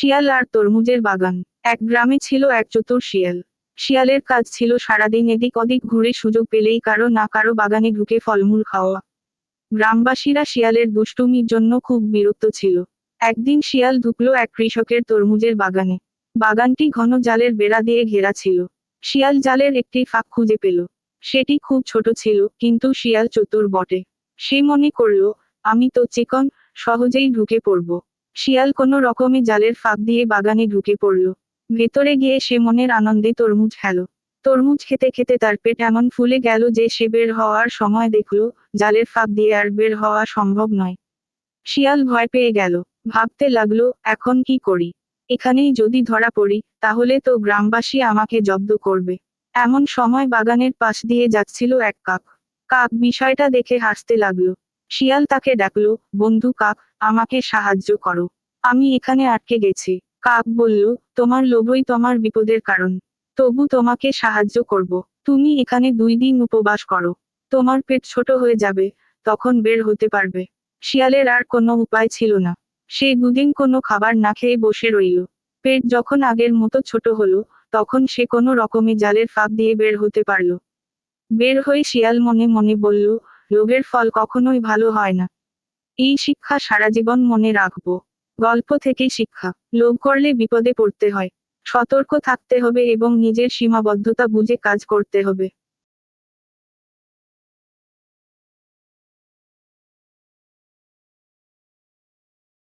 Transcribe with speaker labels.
Speaker 1: শিয়াল আর তরমুজের বাগান। এক গ্রামে ছিল এক চতুর শিয়াল। শিয়ালের কাজ ছিল সারাদিন এদিক ওদিক ঘুরে সুযোগ পেলেই কারো না কারো বাগানে ঢুকে ফলমূল খাওয়া। গ্রামবাসীরা শিয়ালের দুষ্টুমির জন্য খুব বিরক্ত ছিল। একদিন শিয়াল ঢুকলো এক কৃষকের তরমুজের বাগানে। বাগানটি ঘন জালের বেড়া দিয়ে ঘেরা ছিল। শিয়াল জালের একটি ফাঁক খুঁজে পেল। সেটি খুব ছোট ছিল, কিন্তু শিয়াল চতুর বটে। সে মনে করল, আমি তো চিকন, সহজেই ঢুকে পড়ব। শিয়াল কোনো রকমে জালের ফাঁক দিয়ে বাগানে ঢুকে পড়ল। ভেতরে গিয়ে সে মনের আনন্দে তরমুজ খেল। তরমুজ খেতে খেতে তার পেট এমন ফুলে গেল যে সে বের হওয়ার সময় দেখল, জালের ফাঁক দিয়ে আর বের হওয়া সম্ভব নয়। শিয়াল ভয় পেয়ে গেল। ভাবতে লাগলো, এখন কি করি? এখানেই যদি ধরা পড়ি, তাহলে তো গ্রামবাসী আমাকে জব্দ করবে। এমন সময় বাগানের পাশ দিয়ে যাচ্ছিল এক কাক। কাক বিষয়টা দেখে হাসতে লাগলো। শিয়াল তাকে ডাকলো, বন্ধু কাক, আমাকে সাহায্য করো। আমি এখানে আটকে গেছি। কাক বলল, তোমার লোভই তোমার বিপদের কারণ। তবু তোমাকে সাহায্য করব। তুমি এখানে 2 দিন উপবাস করো। তোমার পেট ছোট হয়ে যাবে, তখন বের হতে পারবে। শিয়ালের আর কোনো উপায় ছিল না। সে 2 দিন কোনো খাবার না খেয়ে বসে রইল। পেট যখন আগের মতো ছোট হলো, তখন সে কোনো রকমে জালের ফাঁক দিয়ে বের হতে পারল। বের হয়ে শিয়াল মনে মনে বলল, লোভের ফল কখনোই ভালো হয় না। এই শিক্ষা সারা জীবন মনে রাখব। গল্প থেকে শিক্ষা: লোভ করলে বিপদে পড়তে হয়। সতর্ক থাকতে হবে এবং নিজের সীমাবদ্ধতা বুঝে কাজ করতে হবে।